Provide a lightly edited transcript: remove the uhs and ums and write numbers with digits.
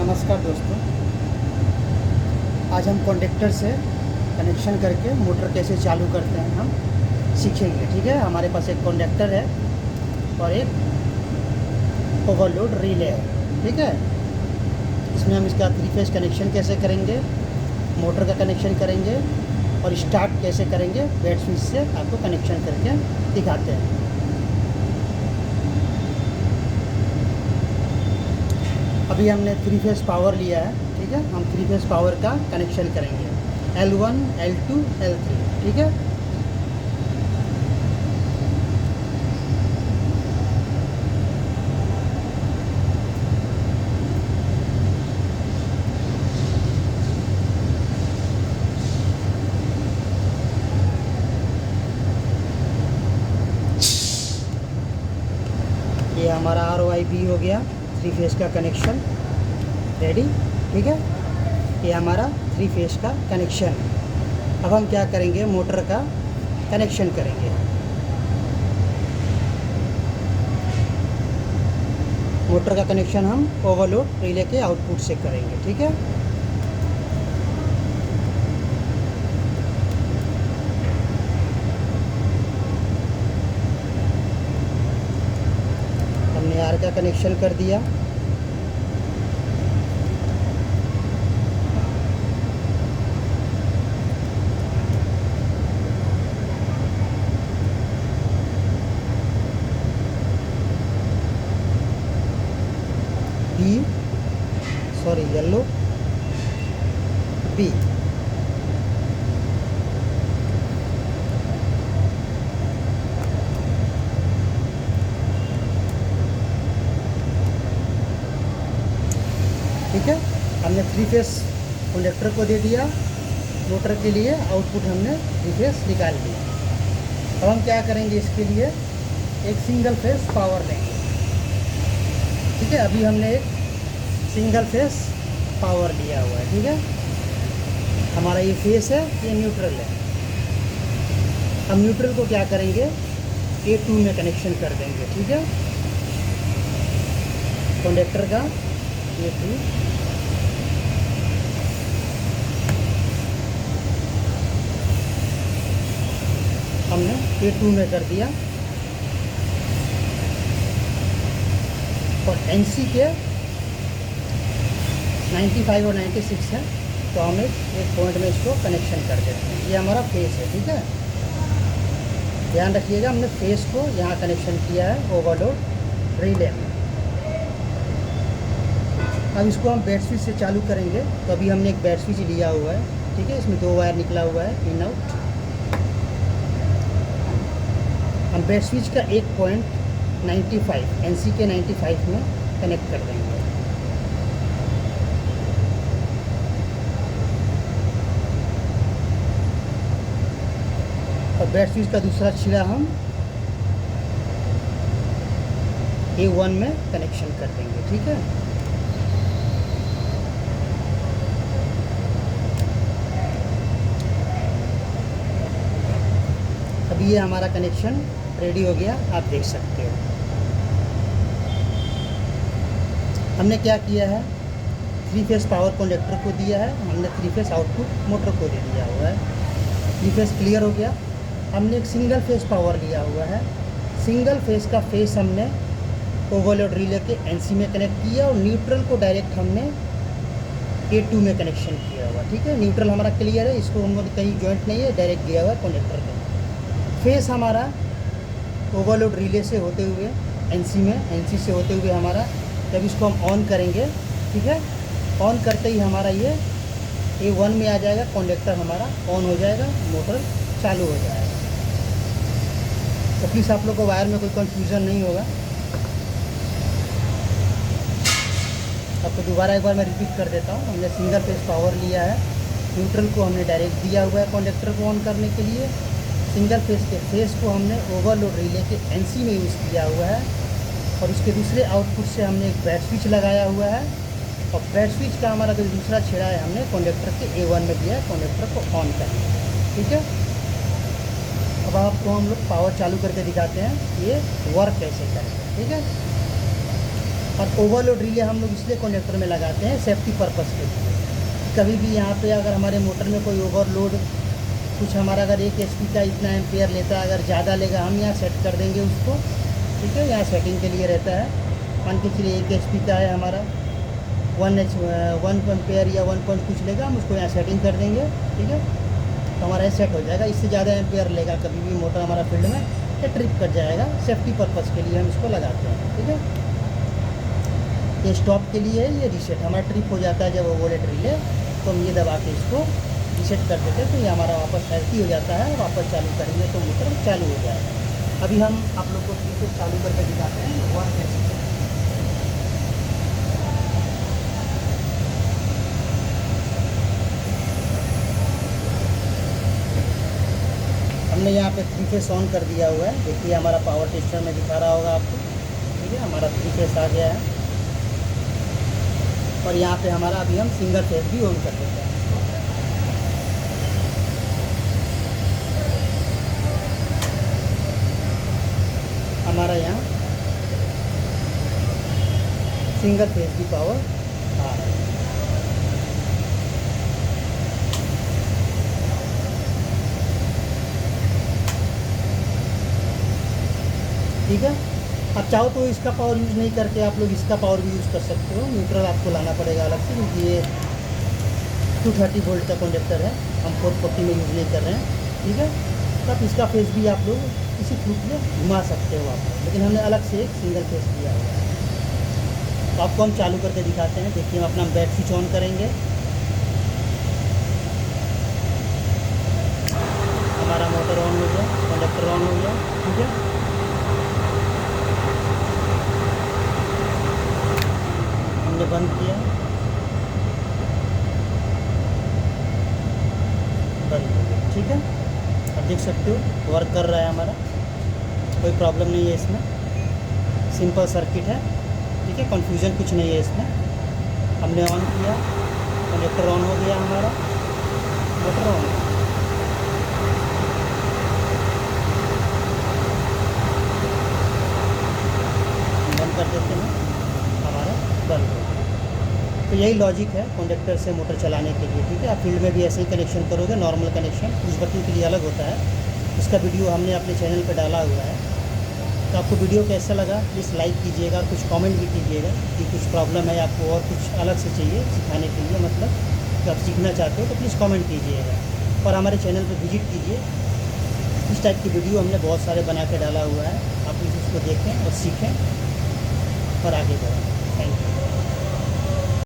नमस्कार दोस्तों। आज हम कॉन्डेक्टर से कनेक्शन करके मोटर कैसे चालू करते हैं हम सीखेंगे। ठीक है, हमारे पास एक कॉन्डेक्टर है और एक ओवरलोड रिले है। ठीक है, इसमें हम इसका 3 फेज कनेक्शन कैसे करेंगे, मोटर का कनेक्शन करेंगे और स्टार्ट कैसे करेंगे बेड स्विच से आपको कनेक्शन करके दिखाते हैं। अभी हमने 3 फेज पावर लिया है। ठीक है, हम 3 फेज पावर का कनेक्शन करेंगे L1, L2, L3। ठीक है, ये हमारा ROIB हो गया 3 फेज का कनेक्शन रेडी। ठीक है, ये हमारा 3 फेज का कनेक्शन। अब हम क्या करेंगे, मोटर का कनेक्शन करेंगे। मोटर का कनेक्शन हम ओवरलोड रिले के आउटपुट से करेंगे। ठीक है, हमने आर का कनेक्शन कर दिया। Yellow b. ठीक है, हमने 3 फेज कंडक्टर को दे दिया, मोटर के लिए आउटपुट हमने 3 फेज निकाल लिया। अब हम क्या करेंगे, इसके लिए एक सिंगल फेज पावर लेंगे। ठीक है, अभी हमने एक सिंगल फेज पावर लिया हुआ है। ठीक है, हमारा ये फेस है, ये न्यूट्रल है। हम न्यूट्रल को क्या करेंगे, A2 में कनेक्शन कर देंगे। ठीक है, कंडक्टर का A2 हमने A2 में कर दिया और NC के 95 और 96 है, तो हम एक पॉइंट में इसको कनेक्शन कर देते हैं। ये हमारा फेस है। ठीक है, ध्यान रखिएगा, हमने फेस को यहाँ कनेक्शन किया है ओवरलोड रिले में। अब इसको हम बेड स्विच से चालू करेंगे। तो अभी हमने एक बेड स्विच लिया हुआ है। ठीक है, इसमें 2 वायर निकला हुआ है इन आउट। हम बेड स्विच का एक पॉइंट 95 NC के 95 में कनेक्ट कर देंगे। और बेड स्विच का दूसरा छिरा हम A1 में कनेक्शन कर देंगे। ठीक है, अभी ये हमारा कनेक्शन रेडी हो गया, आप देख सकते हो। हमने क्या किया है, 3 फेज पावर कंडक्टर को दिया है, हमने 3 फेज आउटपुट मोटर को दे दिया हुआ है। 3 फेज क्लियर हो गया। हमने एक सिंगल फेज पावर लिया हुआ है। सिंगल फेज का फेस हमने ओवरलोड रिले के NC में कनेक्ट किया और न्यूट्रल को डायरेक्ट हमने A2 में कनेक्शन किया हुआ। ठीक है, न्यूट्रल हमारा क्लियर है, इसको हम कहीं जॉइंट नहीं है, डायरेक्ट दिया हुआ है कंडक्टर का। फेस हमारा ओवरलोड रिले से होते हुए NC में, NC से होते हुए हमारा, जब इसको हम ऑन करेंगे, ठीक है, ऑन करते ही हमारा ये A1 में आ जाएगा, कंडक्टर हमारा ऑन हो जाएगा, मोटर चालू हो जाएगा। तो प्लीज़ आप लोग को वायर में कोई कंफ्यूजन नहीं होगा। आपको दोबारा एक बार मैं रिपीट कर देता हूँ। हमने सिंगल फेज पावर लिया है, न्यूट्रल को हमने डायरेक्ट दिया हुआ है कंडक्टर को ऑन करने के लिए। सिंगल फेज के फेस को हमने ओवरलोड रिले के NC में यूज़ किया हुआ है और उसके दूसरे आउटपुट से हमने एक बेड स्विच लगाया हुआ है और बेड स्विच का हमारा जो दूसरा छेड़ा है हमने कंडक्टर के A1 में दिया है, कंडक्टर को ऑन करना। ठीक है, अब आपको हम लोग पावर चालू करके दिखाते हैं ये वर्क कैसे करेंगे। ठीक है, और ओवरलोड रिले हम लोग इसलिए कनेक्टर में लगाते हैं सेफ्टी पर्पज़ के लिए। कभी भी यहाँ पे अगर हमारे मोटर में कोई ओवरलोड कुछ हमारा अगर 1 HP का इतना एम्पेयर लेता है, अगर ज़्यादा लेगा हम यहाँ सेट कर देंगे उसको, ठीक है। यहाँ सेटिंग के लिए रहता है, मान के चलिए 1 HP का है हमारा, 1 एम्पेयर या 1 पॉइंट कुछ लेगा, हम उसको यहाँ सेटिंग कर देंगे, ठीक है। तो हमारा ये सेट हो जाएगा। इससे ज़्यादा एम्पेयर लेगा कभी भी मोटर हमारा फील्ड में, ये ट्रिप कर जाएगा। सेफ्टी पर्पज़ के लिए हम इसको लगाते हैं, ठीक है। ये स्टॉप के लिए है, ये रीसेट हमारा ट्रिप हो जाता है जब ओवरलोड रिले, तो हम ये दबा के इसको रीसेट कर देते हैं, तो ये हमारा वापस हेल्थी हो जाता है। वापस चालू करेंगे तो मोटर चालू हो जाएगा। अभी हम आप लोग को फिर चालू करके दिखाते हैं वन कैसे। हमने यहाँ पे 3 फेस ऑन कर दिया हुआ है, देखिए हमारा पावर टेस्टर में दिखा रहा होगा आपको, ठीक है। हमारा 3 फेस आ गया है और यहाँ पे हमारा अभी हम सिंगल फेस भी ऑन कर देते हैं। हमारा यहाँ सिंगल फेस की पावर आ रहा है, ठीक है। आप चाहो तो इसका पावर यूज़ नहीं करके आप लोग इसका पावर भी यूज़ कर सकते हो। न्यूट्रल आपको लाना पड़ेगा अलग से, क्योंकि ये 230 वोल्ट का कंडक्टर है, हम 440 में यूज़ नहीं कर रहे हैं, ठीक है। तब इसका फेस भी आप लोग इसी फ्लूट में घुमा सकते हो आप, लेकिन हमने अलग से एक सिंगल फेस दिया हुआ है। तो आपको हम चालू करके दिखाते हैं। देखिए हम अपना बैट स्विच ऑन करेंगे, हमारा मोटर ऑन हो गया, कंडक्टर ऑन हो गया, ठीक है। हमने बंद किया, बंद हो गया, ठीक है। अब देख सकते हो वर्क कर रहा है हमारा, कोई प्रॉब्लम नहीं है इसमें, सिंपल सर्किट है, ठीक है। कन्फ्यूज़न कुछ नहीं है इसमें। हमने ऑन किया, कंडक्टर ऑन हो गया, हमारा मोटर ऑन। बंद कर देते हैं, हमारा बंद हो गया। तो यही लॉजिक है कंडक्टर से मोटर चलाने के लिए, ठीक है। आप फील्ड में भी ऐसे ही कनेक्शन करोगे, नॉर्मल कनेक्शन, कुछ बच्चों के लिए अलग होता है। इसका वीडियो हमने अपने चैनल पर डाला हुआ है। तो आपको वीडियो कैसा लगा प्लीज़ लाइक कीजिएगा, कुछ कमेंट भी कीजिएगा कि कुछ प्रॉब्लम है आपको और कुछ अलग से चाहिए सिखाने के लिए, मतलब कि आप सीखना चाहते हो तो प्लीज़ कमेंट कीजिएगा। और हमारे चैनल पर विजिट कीजिए, इस टाइप की वीडियो हमने बहुत सारे बना के डाला हुआ है, आप प्लीज़ उसको देखें और सीखें और आगे बढ़ें। Thank you.